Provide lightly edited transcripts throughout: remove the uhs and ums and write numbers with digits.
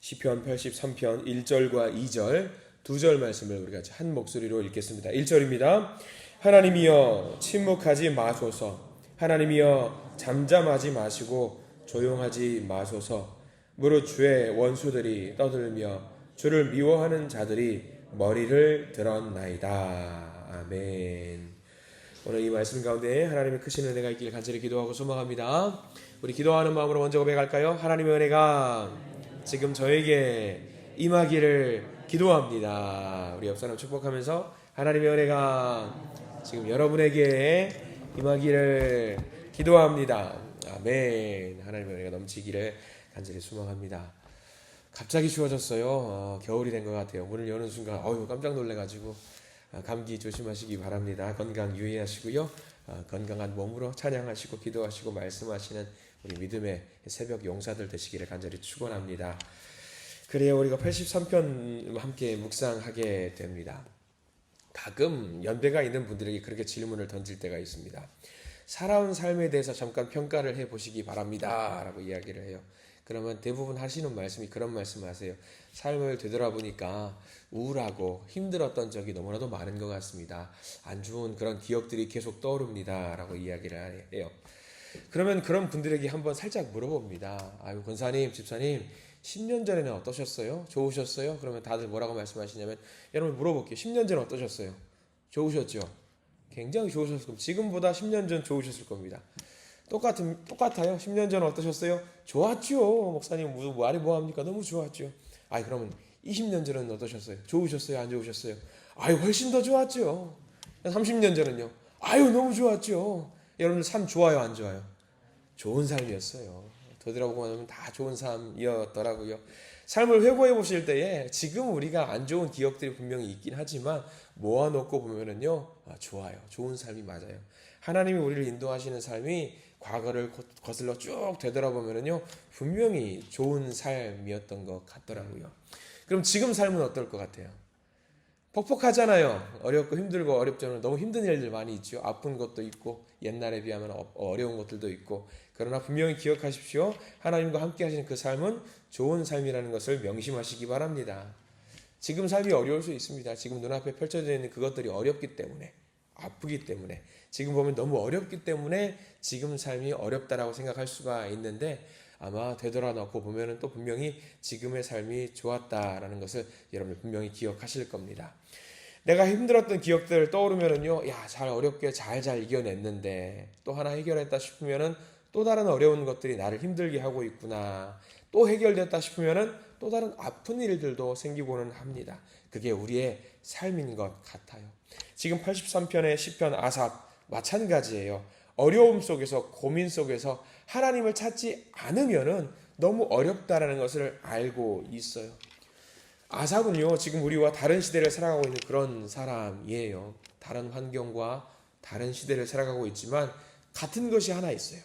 시편 83편 1절과 2절 두 절 말씀을 우리가 같이 한 목소리로 읽겠습니다. 1절입니다. 하나님이여 침묵하지 마소서. 하나님이여 잠잠하지 마시고 조용하지 마소서. 무릇 주의 원수들이 떠들며 주를 미워하는 자들이 머리를 들었나이다. 아멘. 오늘 이 말씀 가운데 하나님의 크신 은혜가 있길 간절히 기도하고 소망합니다. 우리 기도하는 마음으로 먼저 고백할까요? 하나님의 은혜가 지금 저에게 임하기를 기도합니다. 우리 옆사람 축복하면서 하나님의 은혜가 지금 여러분에게 임하기를 기도합니다. 아멘. 하나님의 은혜가 넘치기를 간절히 소망합니다. 갑자기 추워졌어요. 겨울이 된 것 같아요. 문을 여는 순간 깜짝 놀래가지고 감기 조심하시기 바랍니다. 건강 유의하시고요. 건강한 몸으로 찬양하시고 기도하시고 말씀하시는 우리 믿음의 새벽 용사들 되시기를 간절히 축원합니다. 그래야 우리가 83편 함께 묵상하게 됩니다. 가끔 연배가 있는 분들에게 그렇게 질문을 던질 때가 있습니다. 살아온 삶에 대해서 잠깐 평가를 해보시기 바랍니다 라고 이야기를 해요. 그러면 대부분 하시는 말씀이 그런 말씀 하세요. 삶을 되돌아보니까 우울하고 힘들었던 적이 너무나도 많은 것 같습니다. 안 좋은 그런 기억들이 계속 떠오릅니다 라고 이야기를 해요. 그러면 그런 분들에게 한번 살짝 물어봅니다. 아유, 권사님, 집사님 10년 전에는 어떠셨어요? 좋으셨어요? 그러면 다들 뭐라고 말씀하시냐면, 여러분 물어볼게요. 10년 전 어떠셨어요? 좋으셨죠? 굉장히 좋으셨을 겁니다. 지금보다 10년 전 좋으셨을 겁니다. 똑같아요? 10년 전 어떠셨어요? 좋았죠. 목사님 말이 뭐합니까? 너무 좋았죠. 그러면 20년 전은 어떠셨어요? 좋으셨어요? 안 좋으셨어요? 훨씬 더 좋았죠. 30년 전은요? 너무 좋았죠. 여러분들 삶 좋아요, 안 좋아요? 좋은 삶이었어요. 되돌아보고 나면 다 좋은 삶이었더라고요. 삶을 회고해 보실 때에 지금 우리가 안 좋은 기억들이 분명히 있긴 하지만 모아놓고 보면은요, 좋아요. 좋은 삶이 맞아요. 하나님이 우리를 인도하시는 삶이 과거를 거슬러 쭉 되돌아보면은요, 분명히 좋은 삶이었던 것 같더라고요. 그럼 지금 삶은 어떨 것 같아요? 퍽퍽하잖아요. 어렵고 힘들고 어렵잖아요. 너무 힘든 일들 많이 있죠. 아픈 것도 있고 옛날에 비하면 어려운 것들도 있고. 그러나 분명히 기억하십시오. 하나님과 함께 하시는 그 삶은 좋은 삶이라는 것을 명심하시기 바랍니다. 지금 삶이 어려울 수 있습니다. 지금 눈앞에 펼쳐져 있는 그것들이 어렵기 때문에, 아프기 때문에, 지금 보면 너무 어렵기 때문에 지금 삶이 어렵다라고 생각할 수가 있는데, 아마 되돌아놓고 보면은 또 분명히 지금의 삶이 좋았다라는 것을 여러분 분명히 기억하실 겁니다. 내가 힘들었던 기억들 떠오르면은요, 잘 어렵게 잘 이겨냈는데 또 하나 해결했다 싶으면은 또 다른 어려운 것들이 나를 힘들게 하고 있구나. 또 해결됐다 싶으면은 또 다른 아픈 일들도 생기고는 합니다. 그게 우리의 삶인 것 같아요. 지금 83편의 시편 아삽 마찬가지예요. 어려움 속에서, 고민 속에서 하나님을 찾지 않으면은 너무 어렵다라는 것을 알고 있어요. 아삽은요, 지금 우리와 다른 시대를 살아가고 있는 그런 사람이에요. 다른 환경과 다른 시대를 살아가고 있지만 같은 것이 하나 있어요.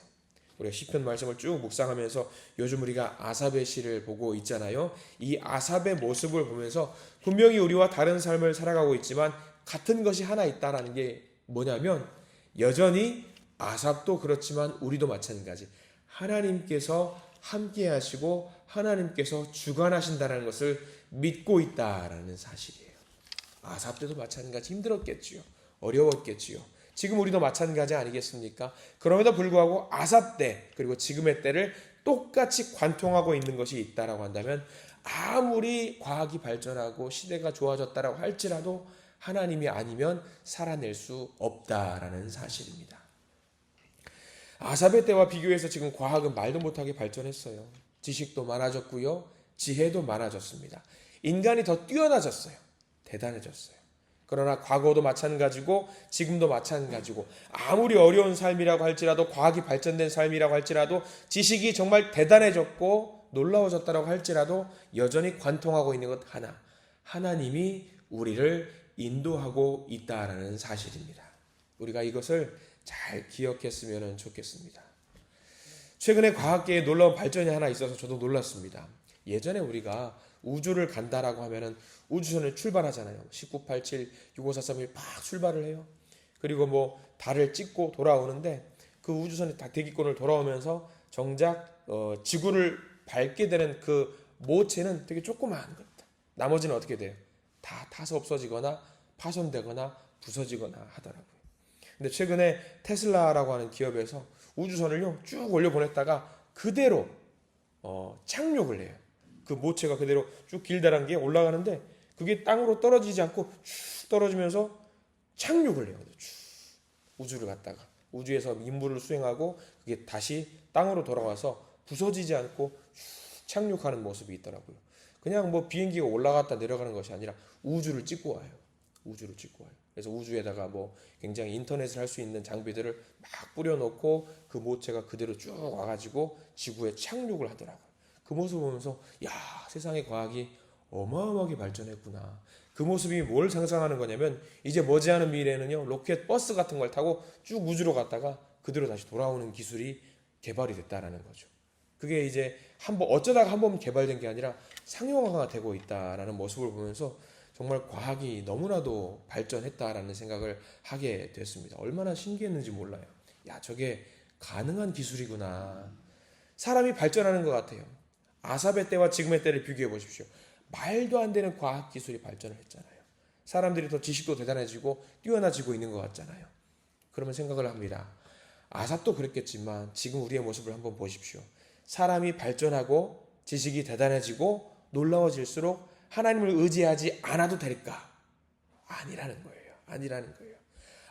우리가 시편 말씀을 쭉 묵상하면서 요즘 우리가 아삽의 시를 보고 있잖아요. 이 아삽의 모습을 보면서 분명히 우리와 다른 삶을 살아가고 있지만 같은 것이 하나 있다라는 게 뭐냐면, 여전히 아삽도 그렇지만 우리도 마찬가지. 하나님께서 함께 하시고 하나님께서 주관하신다는 것을 믿고 있다라는 사실이에요. 아삽 때도 마찬가지 힘들었겠지요. 어려웠겠지요. 지금 우리도 마찬가지 아니겠습니까? 그럼에도 불구하고 아삽 때 그리고 지금의 때를 똑같이 관통하고 있는 것이 있다라고 한다면, 아무리 과학이 발전하고 시대가 좋아졌다라고 할지라도 하나님이 아니면 살아낼 수 없다라는 사실입니다. 아삽의 때와 비교해서 지금 과학은 말도 못하게 발전했어요. 지식도 많아졌고요. 지혜도 많아졌습니다. 인간이 더 뛰어나졌어요. 대단해졌어요. 그러나 과거도 마찬가지고 지금도 마찬가지고, 아무리 어려운 삶이라고 할지라도, 과학이 발전된 삶이라고 할지라도, 지식이 정말 대단해졌고 놀라워졌다고 할지라도 여전히 관통하고 있는 것 하나, 하나님이 우리를 인도하고 있다라는 사실입니다. 우리가 이것을 잘 기억했으면 좋겠습니다. 최근에 과학계에 놀라운 발전이 하나 있어서 저도 놀랐습니다. 예전에 우리가 우주를 간다라고 하면은 우주선을 출발하잖아요. 1987, 6543일 막 출발을 해요. 그리고 달을 찍고 돌아오는데, 그 우주선이 다 대기권을 돌아오면서 정작 지구를 밟게 되는 그 모체는 되게 조그마한 겁니다. 나머지는 어떻게 돼요? 다 타서 없어지거나 파손되거나 부서지거나 하더라고요. 근데 최근에 테슬라라고 하는 기업에서 우주선을요 쭉 올려보냈다가 그대로 착륙을 해요. 그 모체가 그대로 쭉 길다란 게 올라가는데 그게 땅으로 떨어지지 않고 쭉 떨어지면서 착륙을 해요. 쭉 우주를 갔다가 우주에서 임무를 수행하고 그게 다시 땅으로 돌아와서 부서지지 않고 쭉 착륙하는 모습이 있더라고요. 그냥 뭐 비행기가 올라갔다 내려가는 것이 아니라 우주를 찍고 와요. 우주를 찍고 와요. 그래서 우주에다가 뭐 굉장히 인터넷을 할 수 있는 장비들을 막 뿌려놓고 그 모체가 그대로 쭉 와가지고 지구에 착륙을 하더라고요. 그 모습을 보면서 야, 세상의 과학이 어마어마하게 발전했구나. 그 모습이 뭘 상상하는 거냐면 이제 머지않은 미래에는요 로켓 버스 같은 걸 타고 쭉 우주로 갔다가 그대로 다시 돌아오는 기술이 개발이 됐다라는 거죠. 그게 이제 어쩌다가 한 번 개발된 게 아니라 상용화가 되고 있다라는 모습을 보면서 정말 과학이 너무나도 발전했다라는 생각을 하게 됐습니다. 얼마나 신기했는지 몰라요. 야, 저게 가능한 기술이구나. 사람이 발전하는 것 같아요. 아삽의 때와 지금의 때를 비교해 보십시오. 말도 안 되는 과학 기술이 발전을 했잖아요. 사람들이 더 지식도 대단해지고 뛰어나지고 있는 것 같잖아요. 그러면 생각을 합니다. 아삽도 그랬겠지만 지금 우리의 모습을 한번 보십시오. 사람이 발전하고 지식이 대단해지고 놀라워질수록 하나님을 의지하지 않아도 될까? 아니라는 거예요. 아니라는 거예요.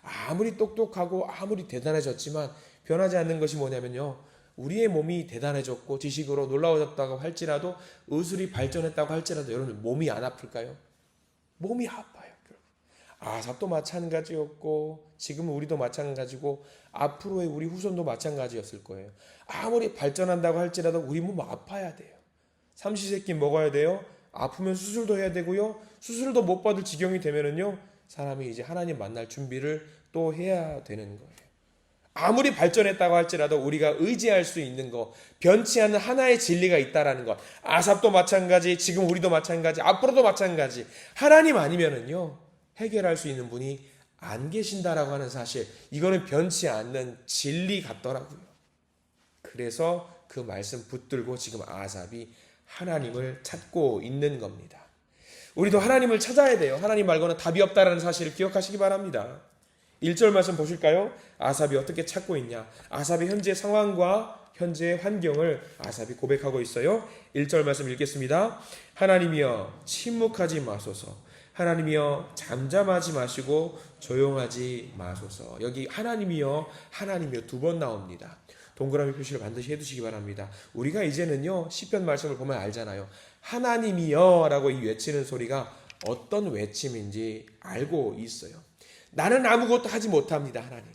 아무리 똑똑하고 아무리 대단해졌지만 변하지 않는 것이 뭐냐면요. 우리의 몸이 대단해졌고 지식으로 놀라워졌다고 할지라도 의술이 발전했다고 할지라도 여러분 몸이 안 아플까요? 몸이 아파요. 아삽도 마찬가지였고 지금은 우리도 마찬가지고 앞으로의 우리 후손도 마찬가지였을 거예요. 아무리 발전한다고 할지라도 우리 몸 아파야 돼요. 삼시세끼 먹어야 돼요. 아프면 수술도 해야 되고요. 수술도 못 받을 지경이 되면은요. 사람이 이제 하나님 만날 준비를 또 해야 되는 거예요. 아무리 발전했다고 할지라도 우리가 의지할 수 있는 것, 변치 않는 하나의 진리가 있다라는 것. 아삽도 마찬가지, 지금 우리도 마찬가지, 앞으로도 마찬가지. 하나님 아니면은요. 해결할 수 있는 분이 안 계신다라고 하는 사실. 이거는 변치 않는 진리 같더라고요. 그래서 그 말씀 붙들고 지금 아삽이 하나님을 찾고 있는 겁니다. 우리도 하나님을 찾아야 돼요. 하나님 말고는 답이 없다라는 사실을 기억하시기 바랍니다. 1절 말씀 보실까요? 아삽이 어떻게 찾고 있냐? 아삽의 현재 상황과 현재의 환경을 아삽이 고백하고 있어요. 1절 말씀 읽겠습니다. 하나님이여 침묵하지 마소서. 하나님이여 잠잠하지 마시고 조용하지 마소서. 여기 하나님이여 두 번 나옵니다. 동그라미 표시를 반드시 해두시기 바랍니다. 우리가 이제는요 시편 말씀을 보면 알잖아요. 하나님이여 라고 이 외치는 소리가 어떤 외침인지 알고 있어요. 나는 아무것도 하지 못합니다. 하나님.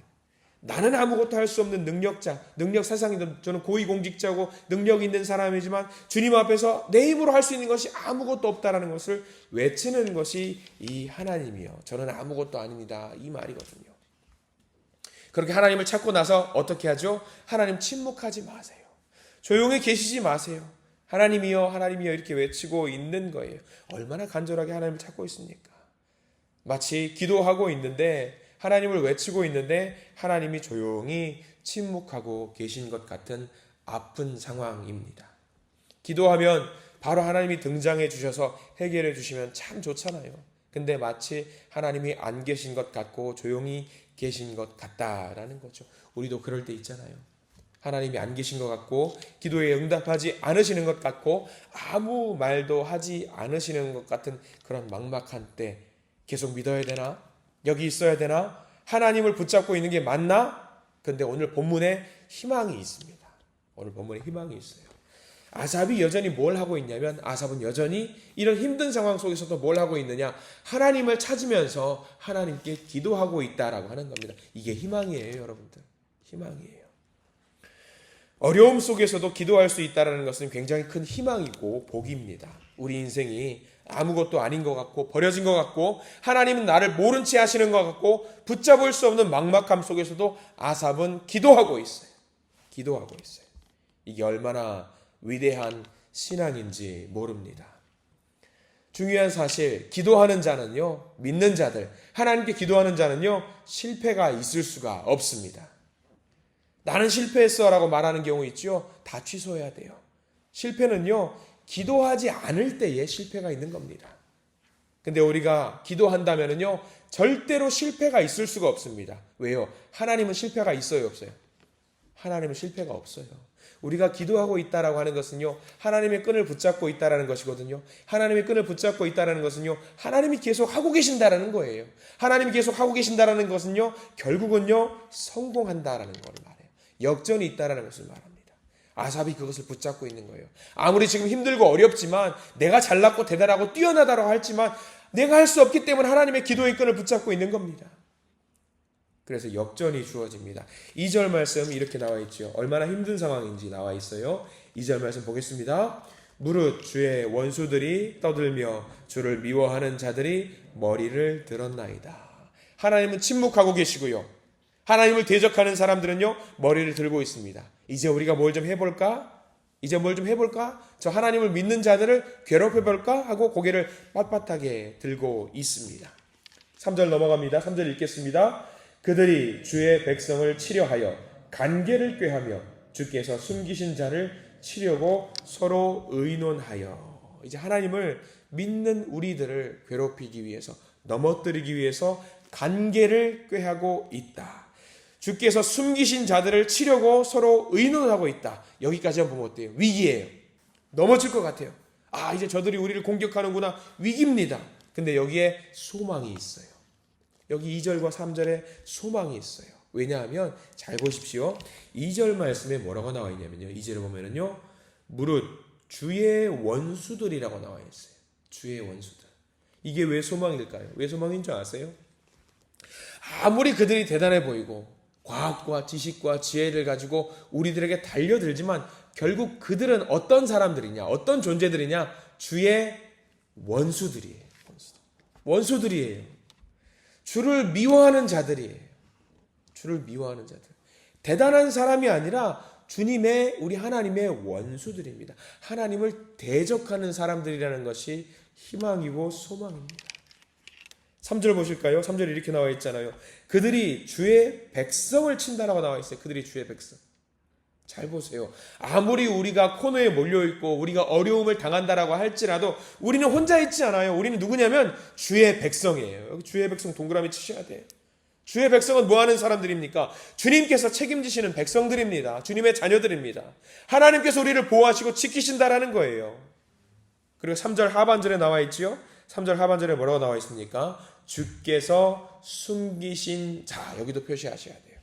나는 아무것도 할 수 없는 능력자, 능력 사상이든 저는 고위공직자고 능력 있는 사람이지만 주님 앞에서 내 힘으로 할 수 있는 것이 아무것도 없다라는 것을 외치는 것이 이 하나님이요. 저는 아무것도 아닙니다. 이 말이거든요. 그렇게 하나님을 찾고 나서 어떻게 하죠? 하나님 침묵하지 마세요. 조용히 계시지 마세요. 하나님이여 이렇게 외치고 있는 거예요. 얼마나 간절하게 하나님을 찾고 있습니까? 마치 기도하고 있는데 하나님을 외치고 있는데 하나님이 조용히 침묵하고 계신 것 같은 아픈 상황입니다. 기도하면 바로 하나님이 등장해 주셔서 해결해 주시면 참 좋잖아요. 근데 마치 하나님이 안 계신 것 같고 조용히 계신 것 같다라는 거죠. 우리도 그럴 때 있잖아요. 하나님이 안 계신 것 같고 기도에 응답하지 않으시는 것 같고 아무 말도 하지 않으시는 것 같은 그런 막막한 때 계속 믿어야 되나? 여기 있어야 되나? 하나님을 붙잡고 있는 게 맞나? 근데 오늘 본문에 희망이 있습니다. 오늘 본문에 희망이 있어요. 아삽이 여전히 뭘 하고 있냐면 아삽은 여전히 이런 힘든 상황 속에서도 뭘 하고 있느냐? 하나님을 찾으면서 하나님께 기도하고 있다라고 하는 겁니다. 이게 희망이에요, 여러분들. 희망이에요. 어려움 속에서도 기도할 수 있다는 것은 굉장히 큰 희망이고 복입니다. 우리 인생이 아무것도 아닌 것 같고 버려진 것 같고 하나님은 나를 모른 채 하시는 것 같고 붙잡을 수 없는 막막함 속에서도 아삽은 기도하고 있어요. 기도하고 있어요. 이게 얼마나 위대한 신앙인지 모릅니다. 중요한 사실, 기도하는 자는요, 믿는 자들, 하나님께 기도하는 자는요, 실패가 있을 수가 없습니다. 나는 실패했어 라고 말하는 경우 있죠. 다 취소해야 돼요. 실패는요, 기도하지 않을 때에 실패가 있는 겁니다. 근데 우리가 기도한다면요, 절대로 실패가 있을 수가 없습니다. 왜요? 하나님은 실패가 있어요, 없어요? 하나님은 실패가 없어요. 우리가 기도하고 있다라고 하는 것은요, 하나님의 끈을 붙잡고 있다라는 것이거든요. 하나님의 끈을 붙잡고 있다라는 것은요, 하나님이 계속 하고 계신다라는 거예요. 하나님이 계속 하고 계신다라는 것은요, 결국은요, 성공한다라는 걸 말해요. 역전이 있다라는 것을 말합니다. 아삽이 그것을 붙잡고 있는 거예요. 아무리 지금 힘들고 어렵지만, 내가 잘났고 대단하고 뛰어나다라고 할지만, 내가 할 수 없기 때문에 하나님의 기도의 끈을 붙잡고 있는 겁니다. 그래서 역전이 주어집니다. 2절 말씀 이렇게 나와 있죠. 얼마나 힘든 상황인지 나와 있어요. 2절 말씀 보겠습니다. 무릇 주의 원수들이 떠들며 주를 미워하는 자들이 머리를 들었나이다. 하나님은 침묵하고 계시고요. 하나님을 대적하는 사람들은요, 머리를 들고 있습니다. 이제 우리가 뭘 좀 해볼까? 저 하나님을 믿는 자들을 괴롭혀볼까? 하고 고개를 빳빳하게 들고 있습니다. 3절 넘어갑니다. 3절 읽겠습니다. 그들이 주의 백성을 치려하여 간계를 꾀하며 주께서 숨기신 자를 치려고 서로 의논하여. 이제 하나님을 믿는 우리들을 괴롭히기 위해서, 넘어뜨리기 위해서 간계를 꾀하고 있다. 주께서 숨기신 자들을 치려고 서로 의논하고 있다. 여기까지만 보면 어때요? 위기예요. 넘어질 것 같아요. 아, 이제 저들이 우리를 공격하는구나. 위기입니다. 근데 여기에 소망이 있어요. 여기 2절과 3절에 소망이 있어요. 왜냐하면 잘 보십시오. 2절 말씀에 뭐라고 나와 있냐면요. 2절에 보면은요, 무릇 주의 원수들이라고 나와 있어요. 주의 원수들. 이게 왜 소망일까요? 왜 소망인 줄 아세요? 아무리 그들이 대단해 보이고 과학과 지식과 지혜를 가지고 우리들에게 달려들지만 결국 그들은 어떤 사람들이냐, 어떤 존재들이냐? 주의 원수들이에요. 원수들이에요. 주를 미워하는 자들이에요. 주를 미워하는 자들. 대단한 사람이 아니라 주님의, 우리 하나님의 원수들입니다. 하나님을 대적하는 사람들이라는 것이 희망이고 소망입니다. 3절 보실까요? 3절에 이렇게 나와 있잖아요. 그들이 주의 백성을 친다라고 나와 있어요. 그들이 주의 백성. 잘 보세요. 아무리 우리가 코너에 몰려있고 우리가 어려움을 당한다라고 할지라도 우리는 혼자 있지 않아요. 우리는 누구냐면 주의 백성이에요. 여기 주의 백성 동그라미 치셔야 돼요. 주의 백성은 뭐 하는 사람들입니까? 주님께서 책임지시는 백성들입니다. 주님의 자녀들입니다. 하나님께서 우리를 보호하시고 지키신다라는 거예요. 그리고 3절 하반절에 나와 있지요. 3절 하반절에 뭐라고 나와 있습니까? 주께서 숨기신 자. 여기도 표시하셔야 돼요.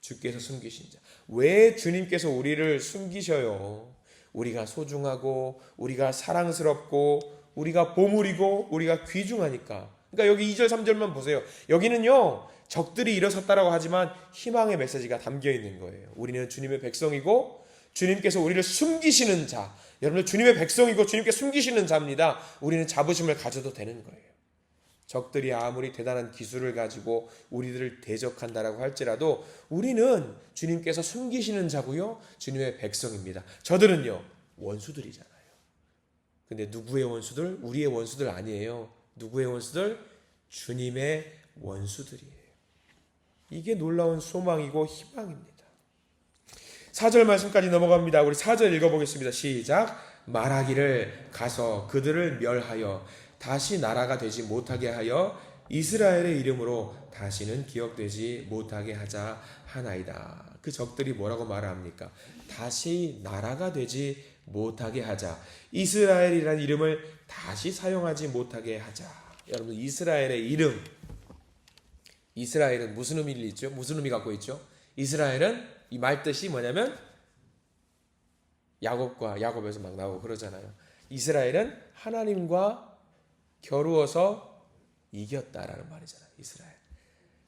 주께서 숨기신 자. 왜 주님께서 우리를 숨기셔요? 우리가 소중하고 우리가 사랑스럽고 우리가 보물이고 우리가 귀중하니까. 그러니까 여기 2절 3절만 보세요. 여기는요, 적들이 일어섰다라고 하지만 희망의 메시지가 담겨 있는 거예요. 우리는 주님의 백성이고 주님께서 우리를 숨기시는 자. 여러분들 주님의 백성이고 주님께 숨기시는 자입니다. 우리는 자부심을 가져도 되는 거예요. 적들이 아무리 대단한 기술을 가지고 우리들을 대적한다라고 할지라도 우리는 주님께서 숨기시는 자고요, 주님의 백성입니다. 저들은요, 원수들이잖아요. 근데 누구의 원수들? 우리의 원수들 아니에요. 누구의 원수들? 주님의 원수들이에요. 이게 놀라운 소망이고 희망입니다. 4절 말씀까지 넘어갑니다. 우리 4절 읽어보겠습니다. 시작. 말하기를 가서 그들을 멸하여 다시 나라가 되지 못하게 하여 이스라엘의 이름으로 다시는 기억되지 못하게 하자 하나이다. 그 적들이 뭐라고 말합니까? 다시 나라가 되지 못하게 하자. 이스라엘이라는 이름을 다시 사용하지 못하게 하자. 여러분, 이스라엘의 이름, 이스라엘은 무슨 의미를 있죠? 무슨 의미 갖고 있죠? 이스라엘은 이 말뜻이 뭐냐면 야곱에서 막 나오고 그러잖아요. 이스라엘은 하나님과 겨루어서 이겼다라는 말이잖아요. 이스라엘.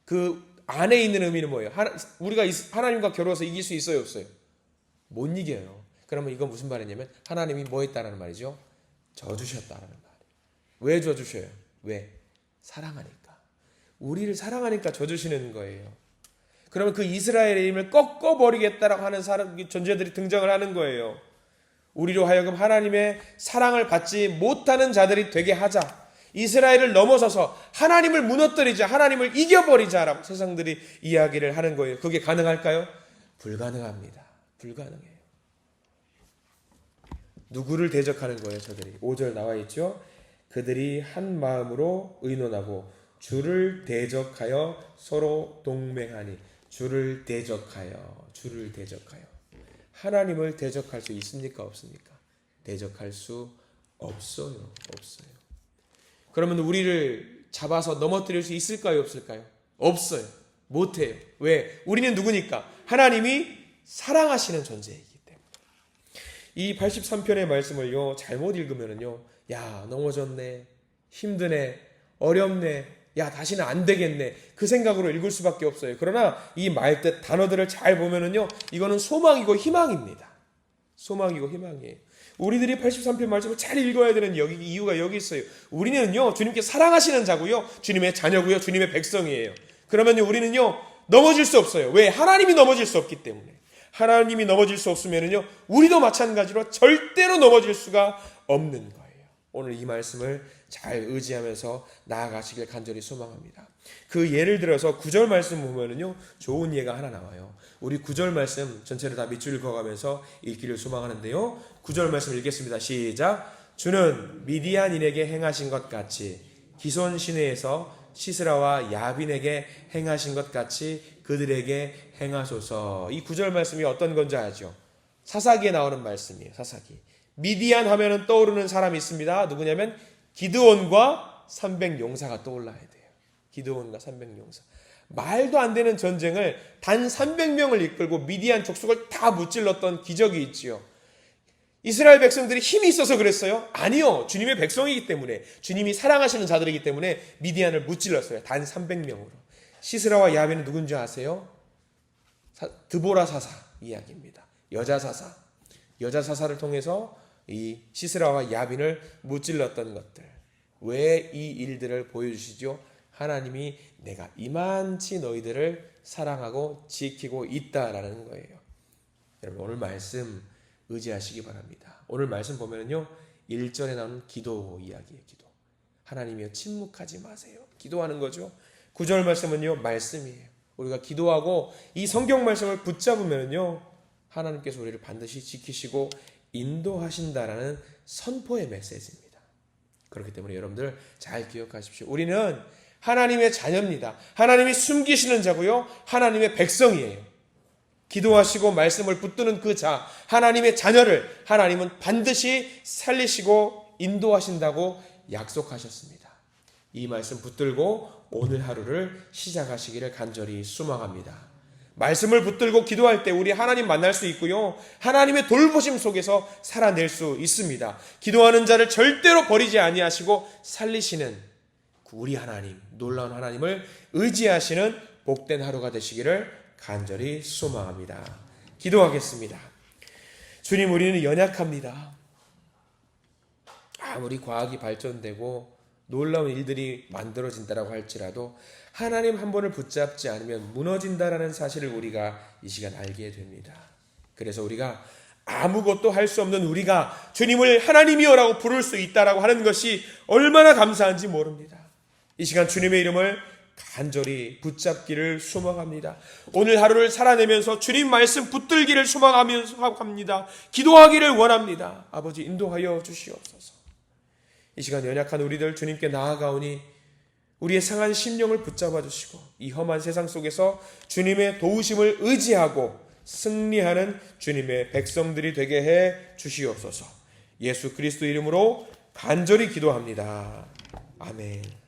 그 안에 있는 의미는 뭐예요? 우리가 하나님과 겨루어서 이길 수 있어요, 없어요? 못 이겨요. 그러면 이건 무슨 말이냐면 하나님이 뭐 했다라는 말이죠? 져주셨다라는 말이에요. 왜 져주셔요? 왜? 사랑하니까. 우리를 사랑하니까 져주시는 거예요. 그러면 그 이스라엘의 힘을 꺾어버리겠다라고 하는 존재들이 등장을 하는 거예요. 우리로 하여금 하나님의 사랑을 받지 못하는 자들이 되게 하자. 이스라엘을 넘어서서 하나님을 무너뜨리자. 하나님을 이겨버리자라고 세상들이 이야기를 하는 거예요. 그게 가능할까요? 불가능합니다. 불가능해요. 누구를 대적하는 거예요? 저들이 5절 나와 있죠. 그들이 한 마음으로 의논하고 주를 대적하여 서로 동맹하니. 주를 대적하여 하나님을 대적할 수 있습니까? 없습니까? 대적할 수 없어요. 그러면 우리를 잡아서 넘어뜨릴 수 있을까요? 없을까요? 없어요. 못해요. 왜? 우리는 누구니까? 하나님이 사랑하시는 존재이기 때문에. 이 83편의 말씀을요, 잘못 읽으면은요, 야, 넘어졌네, 힘드네, 어렵네, 야, 다시는 안 되겠네, 그 생각으로 읽을 수밖에 없어요. 그러나 이 말뜻 단어들을 잘 보면은요, 이거는 소망이고 희망입니다. 소망이고 희망이에요. 우리들이 83편 말씀을 잘 읽어야 되는 이유가 여기 있어요. 우리는요, 주님께 사랑하시는 자고요, 주님의 자녀고요, 주님의 백성이에요. 그러면요, 우리는요, 넘어질 수 없어요. 왜? 하나님이 넘어질 수 없기 때문에. 하나님이 넘어질 수 없으면요, 우리도 마찬가지로 절대로 넘어질 수가 없는 거예요. 오늘 이 말씀을 잘 의지하면서 나아가시길 간절히 소망합니다. 그 예를 들어서 9절 말씀 보면은요, 좋은 예가 하나 나와요. 우리 9절 말씀 전체를 다 밑줄 그어가면서 읽기를 소망하는데요. 9절 말씀 읽겠습니다. 시작. 주는 미디안인에게 행하신 것 같이 기손 시내에서 시스라와 야빈에게 행하신 것 같이 그들에게 행하소서. 이 9절 말씀이 어떤 건지 아죠? 사사기에 나오는 말씀이에요. 사사기. 미디안 하면은 떠오르는 사람이 있습니다. 누구냐면 기드온과 300용사가 떠올라야 돼요. 기드온과 300용사. 말도 안 되는 전쟁을 단 300명을 이끌고 미디안 족속을 다 무찔렀던 기적이 있지요. 이스라엘 백성들이 힘이 있어서 그랬어요? 아니요. 주님의 백성이기 때문에, 주님이 사랑하시는 자들이기 때문에 미디안을 무찔렀어요. 단 300명으로. 시스라와 야빈은 누군지 아세요? 드보라 사사 이야기입니다. 여자 사사를 통해서 이 시스라와 야빈을 무찔렀던 것들. 왜 이 일들을 보여주시죠? 하나님이 내가 이만치 너희들을 사랑하고 지키고 있다라는 거예요. 여러분, 오늘 말씀 의지하시기 바랍니다. 오늘 말씀 보면요, 1절에 나오는 기도 이야기예요. 기도. 하나님이여 침묵하지 마세요. 기도하는 거죠. 9절 말씀은요, 말씀이에요. 우리가 기도하고 이 성경 말씀을 붙잡으면요, 하나님께서 우리를 반드시 지키시고 인도하신다라는 선포의 메시지입니다. 그렇기 때문에 여러분들 잘 기억하십시오. 우리는 하나님의 자녀입니다. 하나님이 숨기시는 자고요, 하나님의 백성이에요. 기도하시고 말씀을 붙드는 그 자, 하나님의 자녀를 하나님은 반드시 살리시고 인도하신다고 약속하셨습니다. 이 말씀 붙들고 오늘 하루를 시작하시기를 간절히 소망합니다. 말씀을 붙들고 기도할 때 우리 하나님 만날 수 있고요, 하나님의 돌보심 속에서 살아낼 수 있습니다. 기도하는 자를 절대로 버리지 아니하시고 살리시는 우리 하나님, 놀라운 하나님을 의지하시는 복된 하루가 되시기를 간절히 소망합니다. 기도하겠습니다. 주님, 우리는 연약합니다. 아무리 과학이 발전되고 놀라운 일들이 만들어진다라고 할지라도 하나님 한 분을 붙잡지 않으면 무너진다라는 사실을 우리가 이 시간 알게 됩니다. 그래서 우리가 아무것도 할 수 없는 우리가 주님을 하나님이여라고 부를 수 있다라고 하는 것이 얼마나 감사한지 모릅니다. 이 시간 주님의 이름을 간절히 붙잡기를 소망합니다. 오늘 하루를 살아내면서 주님 말씀 붙들기를 소망하면서 합니다. 기도하기를 원합니다. 아버지, 인도하여 주시옵소서. 이 시간 연약한 우리들 주님께 나아가오니 우리의 상한 심령을 붙잡아 주시고 이 험한 세상 속에서 주님의 도우심을 의지하고 승리하는 주님의 백성들이 되게 해 주시옵소서. 예수 그리스도 이름으로 간절히 기도합니다. 아멘.